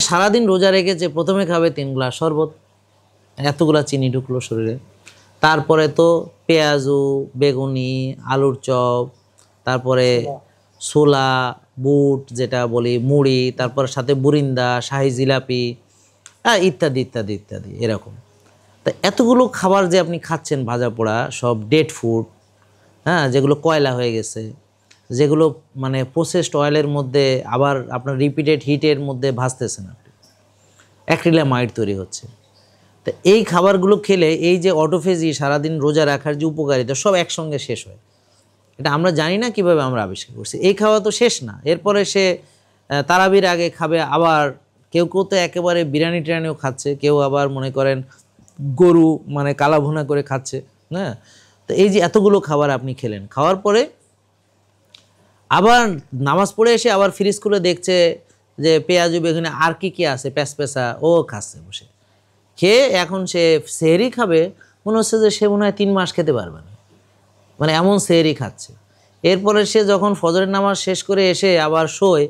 সারাদিন রোজা রেখেছে, প্রথমে খাবে 3 গ্লাস শরবত, এতগুলা চিনি ঢুকলো শরীরে। তারপরে তো পেঁয়াজু, বেগুনি, আলুর চপ, তারপরে ছোলা, বুট যেটা বলি, মুড়ি, তারপর সাথে বুরিন্দা, শাহি জিলাপি, ইত্যাদি ইত্যাদি ইত্যাদি এরকম। তা এতগুলো খাবার যে আপনি খাচ্ছেন ভাজা পোড়া, সব ডেড ফুড, হ্যাঁ, যেগুলো কয়লা হয়ে গেছে, যেগুলো মানে প্রসেসড অয়েলের মধ্যে আবার আপনার রিপিটেড হিটের মধ্যে ভাজতেছেন আপনি, অ্যাক্রিলামাইড তৈরি হচ্ছে। তো এই খাবারগুলো খেলে এই যে অটোফেজি, সারাদিন রোজা রাখার যে উপকারিতা, সব একসঙ্গে শেষ হয়। এটা আমরা জানি না কিভাবে আমরা আবিষ্কার করছি। এই খাওয়া তো শেষ না, এরপরে সে তারাবির আগে খাবে আবার। কেউ কেউ তো একেবারে বিরিয়ানি টিরানিও খাচ্ছে, কেউ আবার মনে করেন গরু মানে কালা ভুনা করে খাচ্ছে। হ্যাঁ, তো এই যে এতগুলো খাবার আপনি খেলেন, খাওয়ার পরে আবার নামাজ পড়ে এসে আবার ফ্রিজ খুলে দেখছে যে পেঁয়াজু বেগুনে আর কি কি আছে, প্যাঁচা ও খাচ্ছে বসে। খেয়ে এখন সে সেহরি খাবে, মনে হচ্ছে যে সে মনে হয় 3 মাস খেতে পারবে না, মানে এমন সেহরি খাচ্ছে। এরপরে সে যখন ফজরের নামাজ শেষ করে এসে আবার শোয়,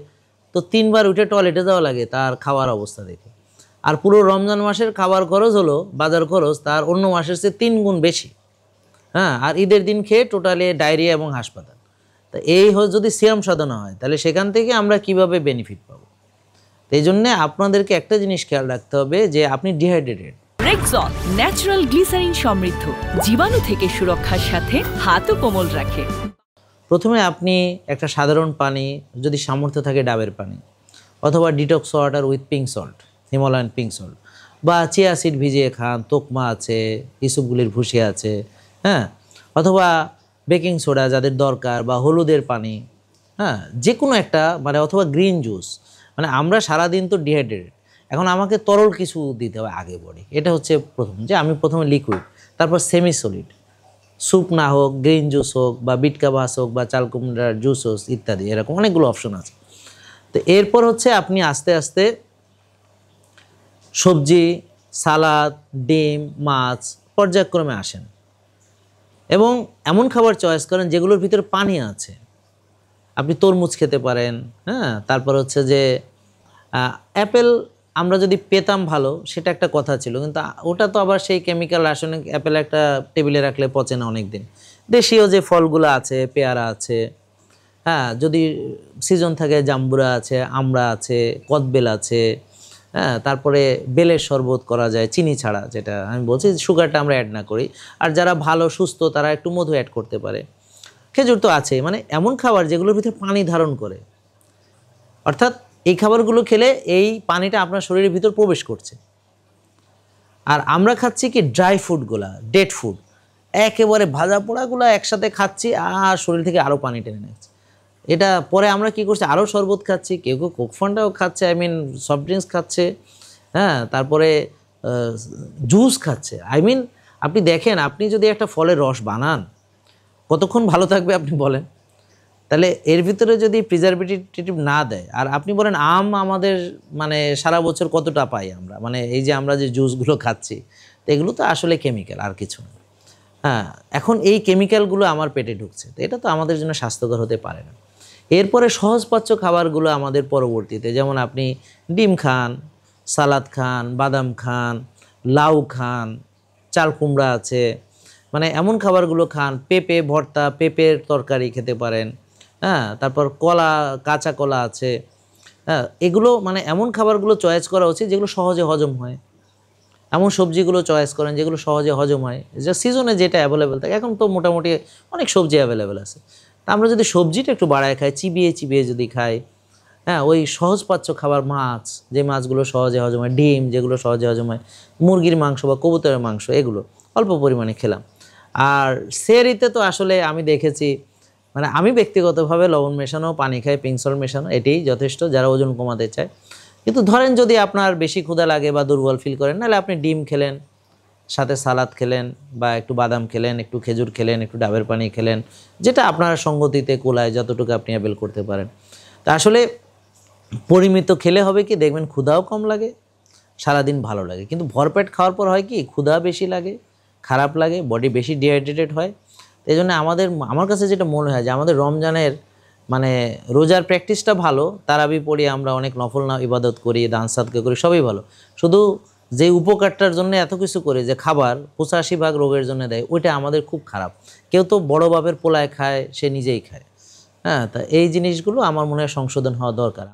তো 3 বার উঠে টয়লেটে যাওয়া লাগে তার খাওয়ার অবস্থা দেখে। আর পুরো রমজান মাসের খাবার খরচ হলো, বাজার খরচ তার অন্য মাসের চেয়ে 3 গুণ বেশি। হ্যাঁ, আর ঈদের দিন খেয়ে টোটালি ডায়রিয়া এবং হাসপাতাল। তা এই যদি সিয়াম সাধনা হয়, তাহলে সেখান থেকে আমরা কিভাবে বেনিফিট পাবো? এই জন্যে আপনাদেরকে একটা জিনিস খেয়াল রাখতে হবে যে আপনি ডিহাইড্রেটেড। রেক্সন ন্যাচারাল গ্লিসারিন সমৃদ্ধ, জীবাণু থেকে সুরক্ষার সাথে হাতও কোমল রাখে। প্রথমে আপনি একটা সাধারণ পানি, যদি সামর্থ্য থাকে ডাবের পানি, অথবা detox water with pink salt, Himalayan pink salt, বা চিয়া সিড ভিজিয়ে খান, তোকমা আছে, ইসুপগুলির ভুসি আছে, হ্যাঁ, অথবা বেকিং সোডা যাদের দরকার, বা হলুদের পানি, হ্যাঁ, যে কোনো একটা, মানে অথবা গ্রিন জুস। মানে আমরা সারাদিন তো ডিহাইড্রেটেড, এখন আমাকে তরল কিছু দিতে হবে আগে বডি। এটা হচ্ছে প্রথম, যে আমি প্রথমে লিকুইড, তারপর সেমি সলিড, স্যুপ না হোক, গ্রিন জুস হোক, বা বিটকা ভাস হোক, বা চাল কুমড়ার জুস হোক, ইত্যাদি, এরকম অনেকগুলো অপশন আছে। তো এরপর হচ্ছে আপনি আস্তে আস্তে সবজি, সালাদ, ডিম, মাছ পর্যায়ক্রমে আসেন, এবং এমন খাবার চয়েস করেন যেগুলোর ভিতরে পানি আছে। আপনি তরমুজ খেতে পারেন, হ্যাঁ, তারপর হচ্ছে যে অ্যাপেল আমরা যদি পেতাম ভালো, সেটা একটা কথা ছিল, কিন্তু ওটা তো আবার সেই কেমিক্যাল রাসায়নিক। অ্যাপেল একটা টেবিলে রাখলে পচে না অনেক দিন। দেশীয় যে ফলগুলো আছে, পেয়ারা আছে, হ্যাঁ, যদি সিজন থাকে জাম্বুরা আছে, আমড়া আছে, কদবেল আছে, হ্যাঁ, তারপরে বেলের শরবত করা যায় চিনি ছাড়া, যেটা আমি বলছি সুগারটা আমরা অ্যাড না করি। আর যারা ভালো সুস্থ তারা একটু মধু অ্যাড করতে পারে। খেজুর তো আছে। মানে এমন খাবার যেগুলোর ভিতরে পানি ধারণ করে, অর্থাৎ এই খাবারগুলো খেলে এই পানিটা আপনার শরীরের ভিতর প্রবেশ করছে। আর আমরা খাচ্ছি কি ড্রাই ফুডগুলা, ডেড ফুড, একেবারে ভাজা পোড়াগুলো একসাথে খাচ্ছি, আর শরীর থেকে আরও পানি টেনে নিচ্ছে। এটা পরে আমরা কি করছি, আরও শরবত খাচ্ছি, কেউ কেউ কোক ফান্ডাও খাচ্ছে, সফট ড্রিঙ্কস খাচ্ছে, হ্যাঁ, তারপরে জুস খাচ্ছে। আপনি দেখেন, আপনি যদি একটা ফলের রস বানান, কতক্ষণ ভালো থাকবে আপনি বলেন? তাহলে এর ভিতরে যদি প্রিজারভেটিভ না দেয়, আর আপনি বলেন আম আমাদের মানে সারা বছর কতটা পাই আমরা, মানে এই যে আমরা যে জুসগুলো খাচ্ছি, তো এগুলো তো আসলে কেমিক্যাল, আর কিছু না। হ্যাঁ, এখন এই কেমিক্যালগুলো আমার পেটে ঢুকছে, তো এটা তো আমাদের জন্য স্বাস্থ্যকর হতে পারে না। এরপরে সহজপাচ্য খাবারগুলো আমাদের পরবর্তীতে, যেমন আপনি ডিম খান, সালাদ খান, বাদাম খান, লাউ খান, চাল কুমড়া আছে, মানে এমন খাবারগুলো খান। পেঁপে ভর্তা, পেঁপের তরকারি খেতে পারেন, হ্যাঁ, তারপর কলা, কাঁচা কলা আছে, হ্যাঁ, এগুলো মানে এমন খাবারগুলো চয়েস করা উচিত যেগুলো সহজে হজম হয়। এমন সবজিগুলো চয়েস করেন যেগুলো সহজে হজম হয়, যা সিজনে যেটা অ্যাভেলেবেল থাকে। এখন তো মোটামুটি অনেক সবজি অ্যাভেলেবেল আছে, তা আমরা যদি সবজিটা একটু বাড়ায় খাই, চিবিয়ে চিবিয়ে যদি খাই, হ্যাঁ, ওই সহজপাচ্য খাবার, মাছ, যে মাছগুলো সহজে হজম হয়, ডিম যেগুলো সহজে হজম হয়, মুরগির মাংস বা কবুতরের মাংস, এগুলো অল্প পরিমাণে খেলাম। আর সেহরিতে তো আসলে আমি দেখেছি, মানে আমি ব্যক্তিগতভাবে লবণ মেশানো পানি খাই, পিঙ্ক সল্ট মেশানো, এটাই যথেষ্ট যারা ওজন কমাতে চায়। কিন্তু ধরেন যদি আপনার বেশি ক্ষুধা লাগে বা দুর্বল ফিল করেন, নাহলে আপনি ডিম খেলেন, সাথে সালাদ খেলেন, বা একটু বাদাম খেলেন, একটু খেজুর খেলেন, একটু ডাবের পানি খেলেন, যেটা আপনার সঙ্গতিতে কোলায়, যতটুকু আপনি অ্যাভেল করতে পারেন। তা আসলে পরিমিত খেলে হবে কি, দেখবেন ক্ষুধাও কম লাগে, সারাদিন ভালো লাগে। কিন্তু ভরপেট খাওয়ার পর হয় কি, ক্ষুধা বেশি লাগে, খারাপ লাগে, বডি বেশি ডিহাইড্রেটেড হয়। এই জন্য আমার কাছে যেটা মনে হয় যে আমাদের রমজানের মানে রোজার প্র্যাকটিসটা ভালো, তারাবি পড়ি আমরা, অনেক নফল ইবাদত করি, দান সাদকা করি, সবই ভালো। শুধু যে উপকারটার জন্য এত কিছু করে, যে খাবার 85% রোগের জন্য দেয়, ওইটা আমাদের খুব খারাপ। কেউ তো বড় বাপের পোলায় খায়, সে নিজেই খায়। হ্যাঁ, তা এই জিনিসগুলো আমার মনে হয় সংশোধন হওয়া দরকার।